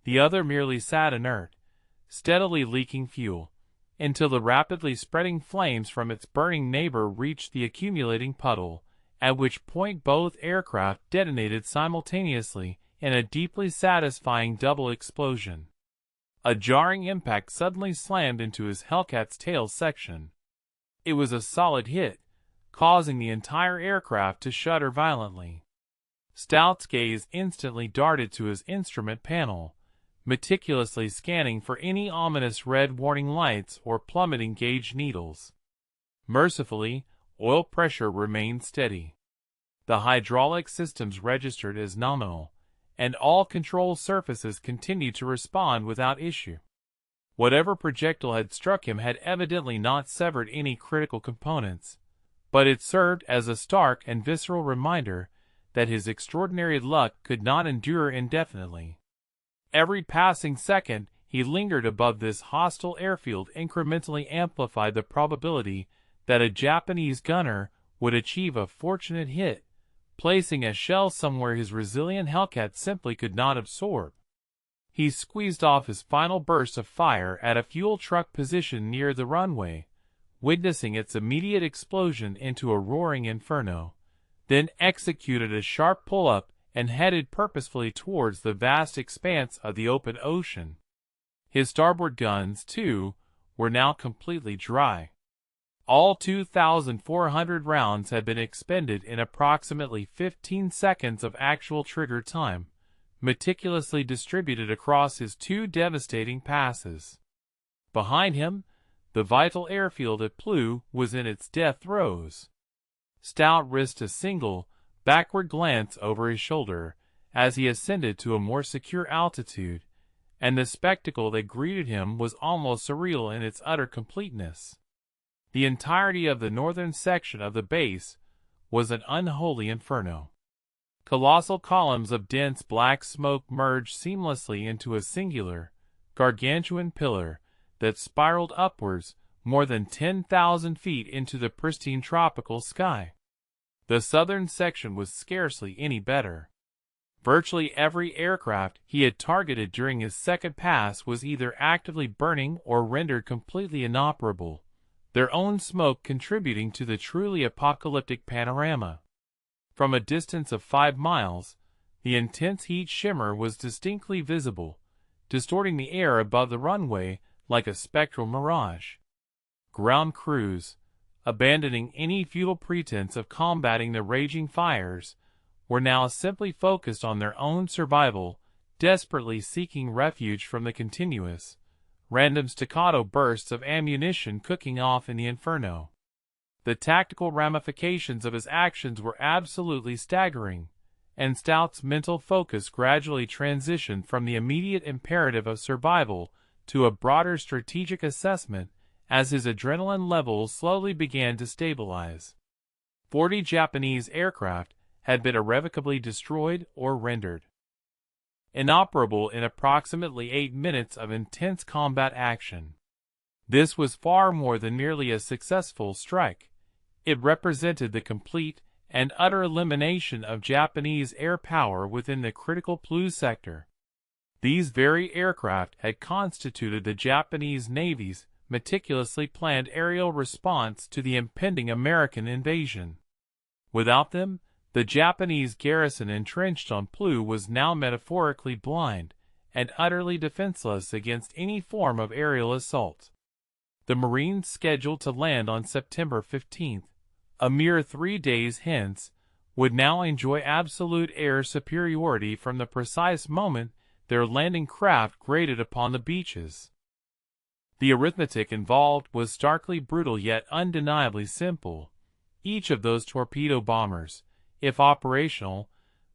The other merely sat inert, steadily leaking fuel, until the rapidly spreading flames from its burning neighbor reached the accumulating puddle, at which point both aircraft detonated simultaneously in a deeply satisfying double explosion. A jarring impact suddenly slammed into his Hellcat's tail section. It was a solid hit, causing the entire aircraft to shudder violently. Stout's gaze instantly darted to his instrument panel, meticulously scanning for any ominous red warning lights or plummeting gauge needles. Mercifully, oil pressure remained steady. The hydraulic systems registered as nominal, and all control surfaces continued to respond without issue. Whatever projectile had struck him had evidently not severed any critical components, but it served as a stark and visceral reminder that his extraordinary luck could not endure indefinitely. Every passing second he lingered above this hostile airfield incrementally amplified the probability that a Japanese gunner would achieve a fortunate hit, placing a shell somewhere his resilient Hellcat simply could not absorb. He squeezed off his final burst of fire at a fuel truck positioned near the runway, witnessing its immediate explosion into a roaring inferno, then executed a sharp pull-up and headed purposefully towards the vast expanse of the open ocean. His starboard guns, too, were now completely dry. All 2,400 rounds had been expended in approximately 15 seconds of actual trigger time, meticulously distributed across his 2 devastating passes. Behind him, the vital airfield at Peleliu was in its death throes. Stout risked a single, backward glance over his shoulder as he ascended to a more secure altitude, and the spectacle that greeted him was almost surreal in its utter completeness. The entirety of the northern section of the base was an unholy inferno. Colossal columns of dense black smoke merged seamlessly into a singular, gargantuan pillar that spiraled upwards more than 10,000 feet into the pristine tropical sky. The southern section was scarcely any better. Virtually every aircraft he had targeted during his second pass was either actively burning or rendered completely inoperable, their own smoke contributing to the truly apocalyptic panorama. From a distance of 5 miles, the intense heat shimmer was distinctly visible, distorting the air above the runway like a spectral mirage. Ground crews, abandoning any futile pretense of combating the raging fires, were now simply focused on their own survival, desperately seeking refuge from the continuous, random staccato bursts of ammunition cooking off in the inferno. The tactical ramifications of his actions were absolutely staggering, and Stout's mental focus gradually transitioned from the immediate imperative of survival to a broader strategic assessment as his adrenaline levels slowly began to stabilize. 40 Japanese aircraft had been irrevocably destroyed or rendered inoperable in approximately 8 minutes of intense combat action. This was far more than merely a successful strike. It represented the complete and utter elimination of Japanese air power within the critical Peleliu sector. These very aircraft had constituted the Japanese Navy's meticulously planned aerial response to the impending American invasion. Without them, the Japanese garrison entrenched on Peleliu was now metaphorically blind and utterly defenseless against any form of aerial assault. The Marines scheduled to land on September 15th, a mere 3 days hence, would now enjoy absolute air superiority from the precise moment their landing craft grated upon the beaches. The arithmetic involved was starkly brutal yet undeniably simple. Each of those torpedo bombers, if operational,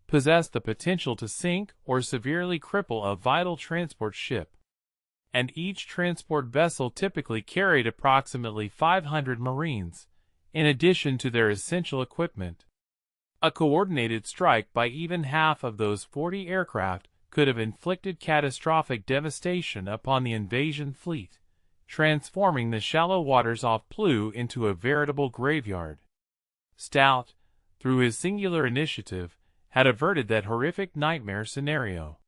possessed the potential to sink or severely cripple a vital transport ship. And each transport vessel typically carried approximately 500 Marines, in addition to their essential equipment. A coordinated strike by even half of those 40 aircraft could have inflicted catastrophic devastation upon the invasion fleet, transforming the shallow waters off Peleliu into a veritable graveyard. Stout, through his singular initiative, had averted that horrific nightmare scenario.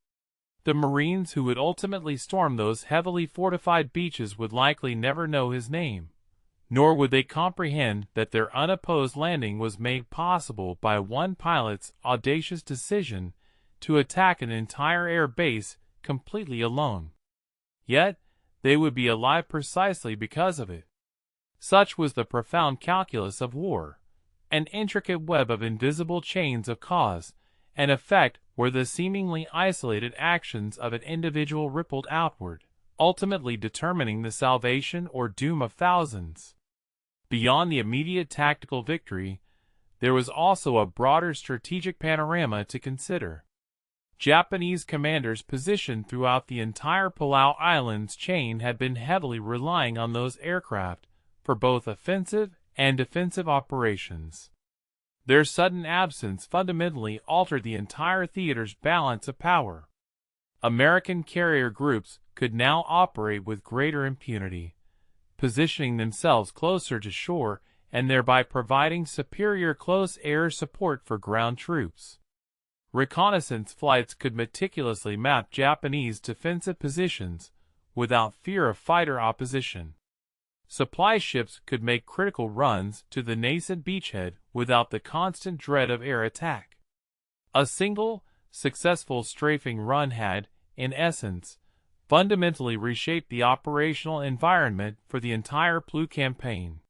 The Marines who would ultimately storm those heavily fortified beaches would likely never know his name, nor would they comprehend that their unopposed landing was made possible by one pilot's audacious decision to attack an entire air base completely alone. Yet, they would be alive precisely because of it. Such was the profound calculus of war, an intricate web of invisible chains of cause and effect where the seemingly isolated actions of an individual rippled outward, ultimately determining the salvation or doom of thousands. Beyond the immediate tactical victory, there was also a broader strategic panorama to consider. Japanese commanders positioned throughout the entire Peleliu Islands chain had been heavily relying on those aircraft for both offensive and defensive operations. Their sudden absence fundamentally altered the entire theater's balance of power. American carrier groups could now operate with greater impunity, positioning themselves closer to shore and thereby providing superior close air support for ground troops. Reconnaissance flights could meticulously map Japanese defensive positions without fear of fighter opposition. Supply ships could make critical runs to the nascent beachhead without the constant dread of air attack. A single, successful strafing run had, in essence, fundamentally reshaped the operational environment for the entire Peleliu campaign.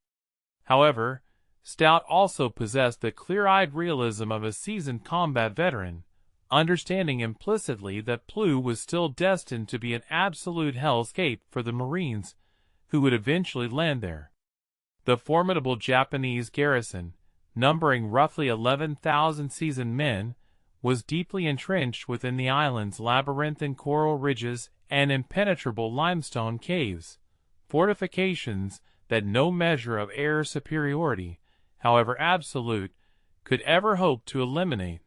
However, Stout also possessed the clear-eyed realism of a seasoned combat veteran, understanding implicitly that Peleliu was still destined to be an absolute hellscape for the Marines who would eventually land there. The formidable Japanese garrison, numbering roughly 11,000 seasoned men, was deeply entrenched within the island's labyrinthine coral ridges and impenetrable limestone caves, fortifications that no measure of air superiority, however absolute, could ever hope to eliminate.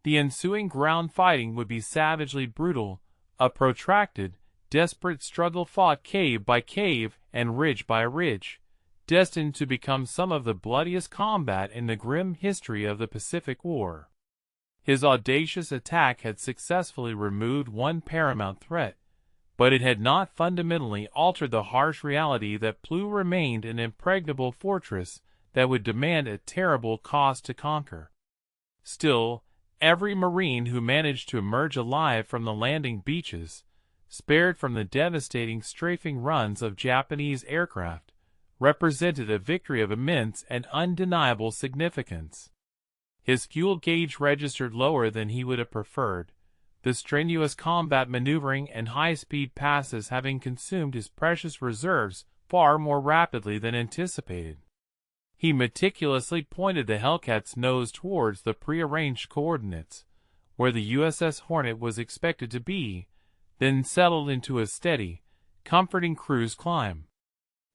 The ensuing ground fighting would be savagely brutal, a protracted, desperate struggle fought cave by cave and ridge by ridge, destined to become some of the bloodiest combat in the grim history of the Pacific War. His audacious attack had successfully removed one paramount threat, but it had not fundamentally altered the harsh reality that Peleliu remained an impregnable fortress that would demand a terrible cost to conquer. Still, every Marine who managed to emerge alive from the landing beaches, spared from the devastating strafing runs of Japanese aircraft, represented a victory of immense and undeniable significance. His fuel gauge registered lower than he would have preferred, the strenuous combat maneuvering and high-speed passes having consumed his precious reserves far more rapidly than anticipated. He meticulously pointed the Hellcat's nose towards the prearranged coordinates, where the USS Hornet was expected to be, then settled into a steady, comforting cruise climb.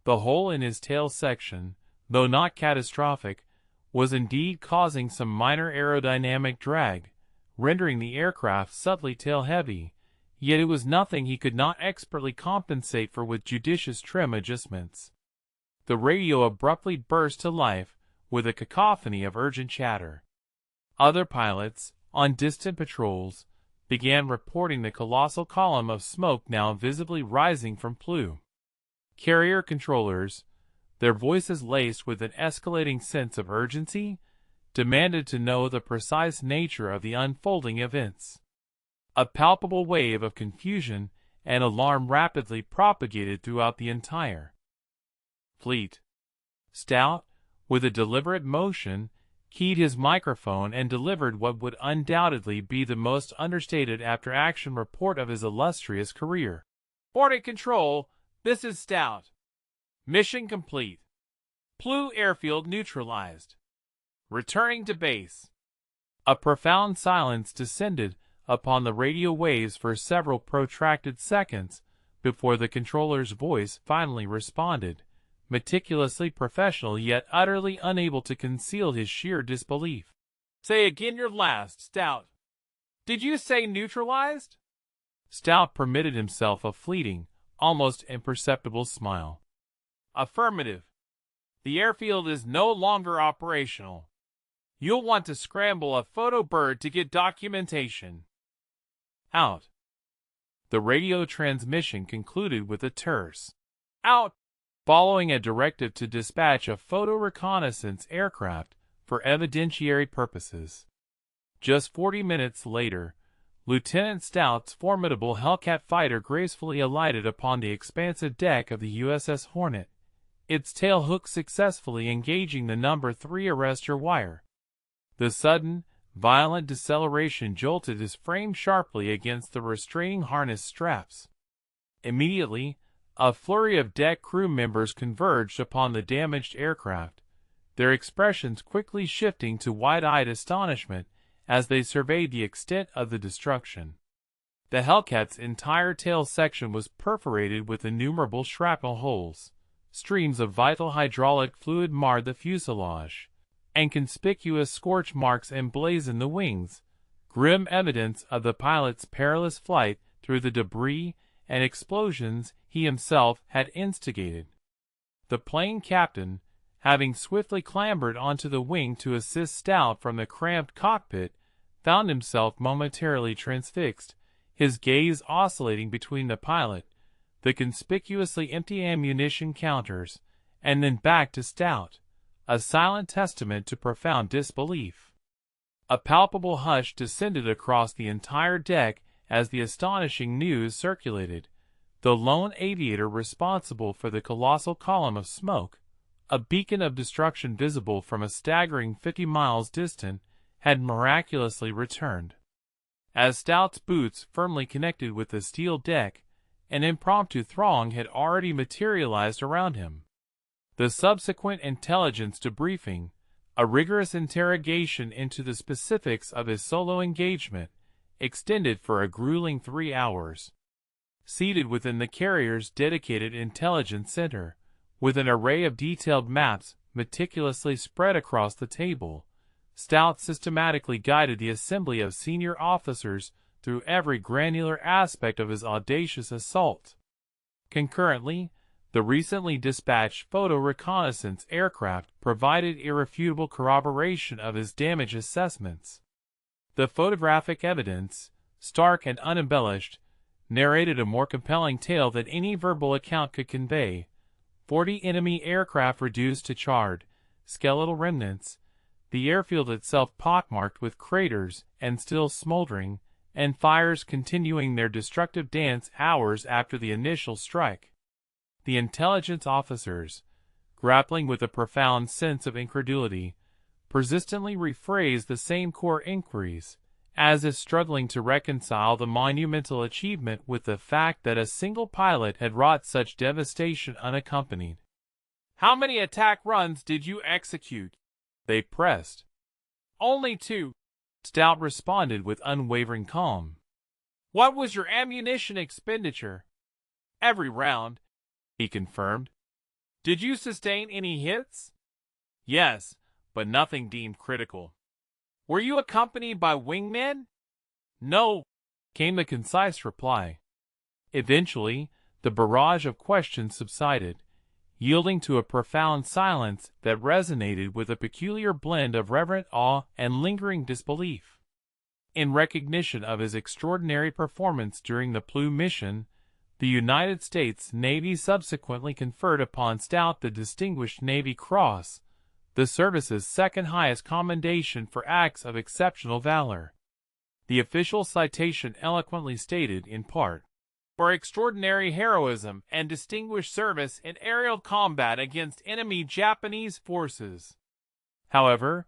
The hole in his tail section, though not catastrophic, was indeed causing some minor aerodynamic drag, rendering the aircraft subtly tail-heavy, yet it was nothing he could not expertly compensate for with judicious trim adjustments. The radio abruptly burst to life with a cacophony of urgent chatter. Other pilots, on distant patrols, began reporting the colossal column of smoke now visibly rising from Peleliu. Carrier controllers, their voices laced with an escalating sense of urgency, demanded to know the precise nature of the unfolding events. A palpable wave of confusion and alarm rapidly propagated throughout the entire fleet. Stout, with a deliberate motion, keyed his microphone and delivered what would undoubtedly be the most understated after-action report of his illustrious career. "Boarding Control, this is Stout. Mission complete. Peleliu airfield neutralized. Returning to base." A profound silence descended upon the radio waves for several protracted seconds before the controller's voice finally responded, meticulously professional yet utterly unable to conceal his sheer disbelief. "Say again your last, Stout. Did you say neutralized?" Stout permitted himself a fleeting, almost imperceptible smile. "Affirmative. The airfield is no longer operational. You'll want to scramble a photo bird to get documentation." Out. The radio transmission concluded with a terse "out," following a directive to dispatch a photo reconnaissance aircraft for evidentiary purposes. Just 40 minutes later, Lieutenant Stout's formidable Hellcat fighter gracefully alighted upon the expansive deck of the USS Hornet, its tail hook successfully engaging the number 3 arrestor wire. The sudden, violent deceleration jolted his frame sharply against the restraining harness straps. Immediately, a flurry of deck crew members converged upon the damaged aircraft, their expressions quickly shifting to wide-eyed astonishment as they surveyed the extent of the destruction. The Hellcat's entire tail section was perforated with innumerable shrapnel holes. Streams of vital hydraulic fluid marred the fuselage, and conspicuous scorch marks emblazoned the wings, grim evidence of the pilot's perilous flight through the debris and explosions he himself had instigated. The plane captain, having swiftly clambered onto the wing to assist Stout from the cramped cockpit, found himself momentarily transfixed, his gaze oscillating between the pilot, the conspicuously empty ammunition counters, and then back to Stout, a silent testament to profound disbelief. A palpable hush descended across the entire deck as the astonishing news circulated. The lone aviator responsible for the colossal column of smoke, a beacon of destruction visible from a staggering 50 miles distant, had miraculously returned. As Stout's boots firmly connected with the steel deck, an impromptu throng had already materialized around him. The subsequent intelligence debriefing, a rigorous interrogation into the specifics of his solo engagement, extended for a grueling 3 hours. Seated within the carrier's dedicated intelligence center, with an array of detailed maps meticulously spread across the table, Stout systematically guided the assembly of senior officers through every granular aspect of his audacious assault. Concurrently, the recently dispatched photo reconnaissance aircraft provided irrefutable corroboration of his damage assessments. The photographic evidence, stark and unembellished, narrated a more compelling tale than any verbal account could convey. 40 enemy aircraft reduced to charred, skeletal remnants, the airfield itself pockmarked with craters and still smoldering, and fires continuing their destructive dance hours after the initial strike. The intelligence officers, grappling with a profound sense of incredulity, persistently rephrased the same core inquiries, as if struggling to reconcile the monumental achievement with the fact that a single pilot had wrought such devastation unaccompanied. "How many attack runs did you execute?" they pressed. "Only 2. Stout responded with unwavering calm. "What was your ammunition expenditure?" "Every round," he confirmed. "Did you sustain any hits?" "Yes, but nothing deemed critical." "Were you accompanied by wingmen?" "No," came the concise reply. Eventually, the barrage of questions subsided, yielding to a profound silence that resonated with a peculiar blend of reverent awe and lingering disbelief. In recognition of his extraordinary performance during the Peleliu mission, the United States Navy subsequently conferred upon Stout the Distinguished Navy Cross, the service's second highest commendation for acts of exceptional valor. The official citation eloquently stated, in part, "For extraordinary heroism and distinguished service in aerial combat against enemy Japanese forces." However,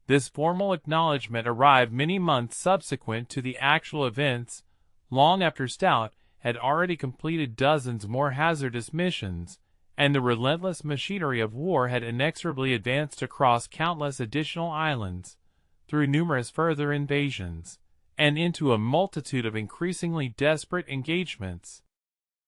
This formal acknowledgment arrived many months subsequent to the actual events, long after Stout had already completed dozens more hazardous missions, and the relentless machinery of war had inexorably advanced across countless additional islands, through numerous further invasions, and into a multitude of increasingly desperate engagements.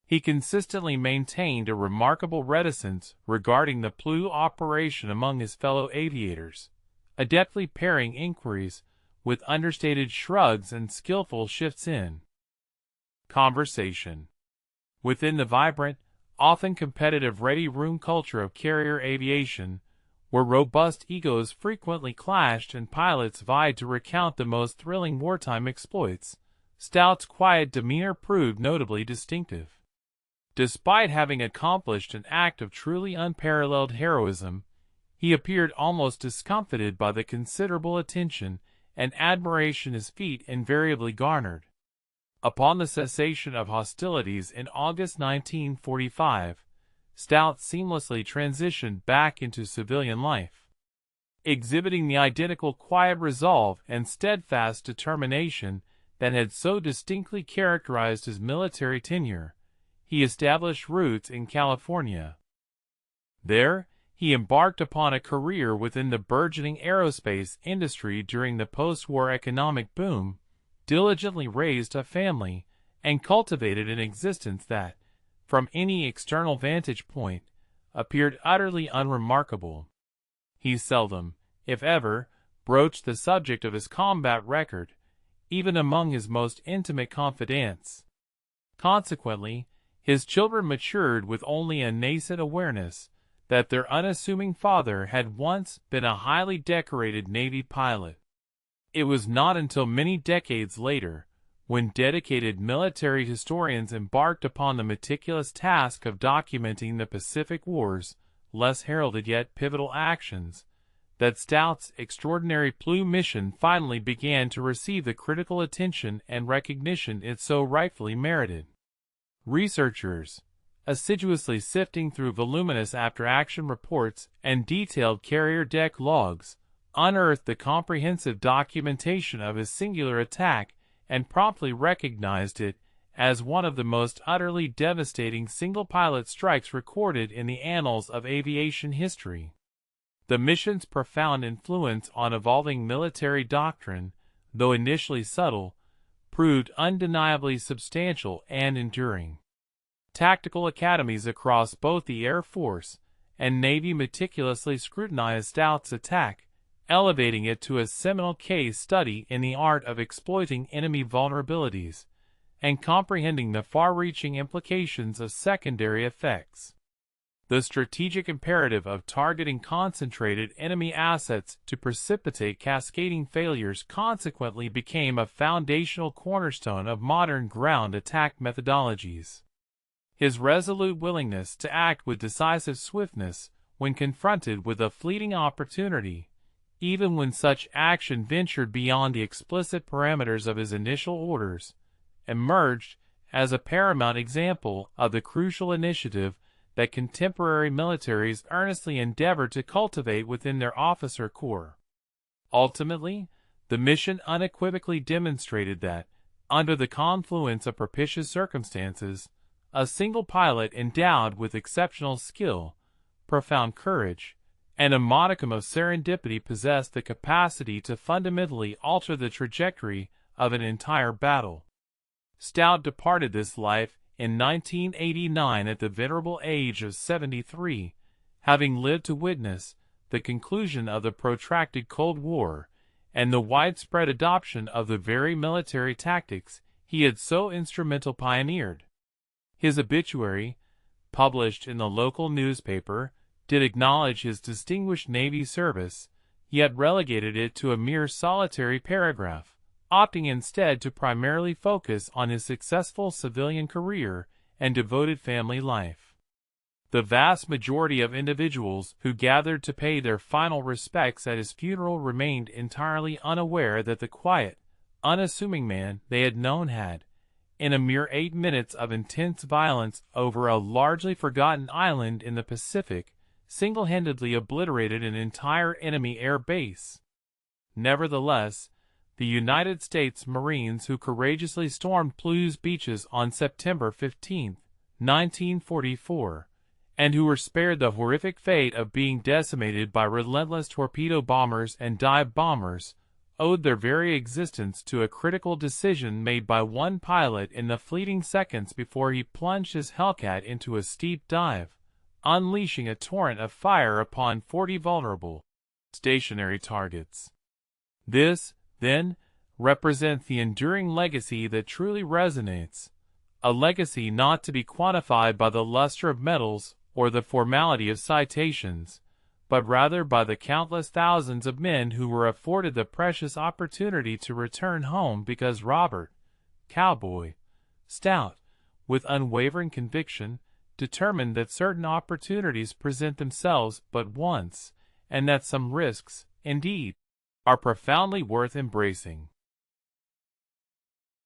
He consistently maintained a remarkable reticence regarding the Peleliu operation among his fellow aviators, adeptly pairing inquiries with understated shrugs and skillful shifts in conversation. Within the vibrant, often competitive ready-room culture of carrier aviation, where robust egos frequently clashed and pilots vied to recount the most thrilling wartime exploits, Stout's quiet demeanor proved notably distinctive. Despite having accomplished an act of truly unparalleled heroism, he appeared almost discomfited by the considerable attention and admiration his feat invariably garnered. Upon the cessation of hostilities in August 1945, Stout seamlessly transitioned back into civilian life. Exhibiting the identical quiet resolve and steadfast determination that had so distinctly characterized his military tenure, he established roots in California. There, he embarked upon a career within the burgeoning aerospace industry during the post-war economic boom, diligently raised a family, and cultivated an existence that, from any external vantage point, appeared utterly unremarkable. He seldom, if ever, broached the subject of his combat record, even among his most intimate confidants. Consequently, his children matured with only a nascent awareness that their unassuming father had once been a highly decorated Navy pilot. It was not until many decades later, when dedicated military historians embarked upon the meticulous task of documenting the Pacific War's less heralded yet pivotal actions, that Stout's extraordinary Peleliu mission finally began to receive the critical attention and recognition it so rightfully merited. Researchers, assiduously sifting through voluminous after-action reports and detailed carrier deck logs, unearthed the comprehensive documentation of his singular attack and promptly recognized it as one of the most utterly devastating single-pilot strikes recorded in the annals of aviation history. The mission's profound influence on evolving military doctrine, though initially subtle, proved undeniably substantial and enduring. Tactical academies across both the Air Force and Navy meticulously scrutinized Stout's attack, elevating it to a seminal case study in the art of exploiting enemy vulnerabilities and comprehending the far-reaching implications of secondary effects. The strategic imperative of targeting concentrated enemy assets to precipitate cascading failures consequently became a foundational cornerstone of modern ground attack methodologies. His resolute willingness to act with decisive swiftness when confronted with a fleeting opportunity, even when such action ventured beyond the explicit parameters of his initial orders, emerged as a paramount example of the crucial initiative that contemporary militaries earnestly endeavored to cultivate within their officer corps. Ultimately, the mission unequivocally demonstrated that, under the confluence of propitious circumstances, a single pilot endowed with exceptional skill, profound courage, and a modicum of serendipity possessed the capacity to fundamentally alter the trajectory of an entire battle. Stout departed this life in 1989 at the venerable age of 73, having lived to witness the conclusion of the protracted Cold War and the widespread adoption of the very military tactics he had so instrumentally pioneered. His obituary, published in the local newspaper, did acknowledge his distinguished Navy service, yet relegated it to a mere solitary paragraph, opting instead to primarily focus on his successful civilian career and devoted family life. The vast majority of individuals who gathered to pay their final respects at his funeral remained entirely unaware that the quiet, unassuming man they had known had, in a mere 8 minutes of intense violence over a largely forgotten island in the Pacific, single-handedly obliterated an entire enemy air base. Nevertheless, the United States Marines who courageously stormed Peleliu's beaches on September 15, 1944, and who were spared the horrific fate of being decimated by relentless torpedo bombers and dive bombers, owed their very existence to a critical decision made by one pilot in the fleeting seconds before he plunged his Hellcat into a steep dive, unleashing a torrent of fire upon 40 vulnerable, stationary targets. This, then, represents the enduring legacy that truly resonates, a legacy not to be quantified by the luster of medals or the formality of citations, but rather by the countless thousands of men who were afforded the precious opportunity to return home because Robert, cowboy, stout, with unwavering conviction, determined that certain opportunities present themselves but once, and that some risks, indeed, are profoundly worth embracing.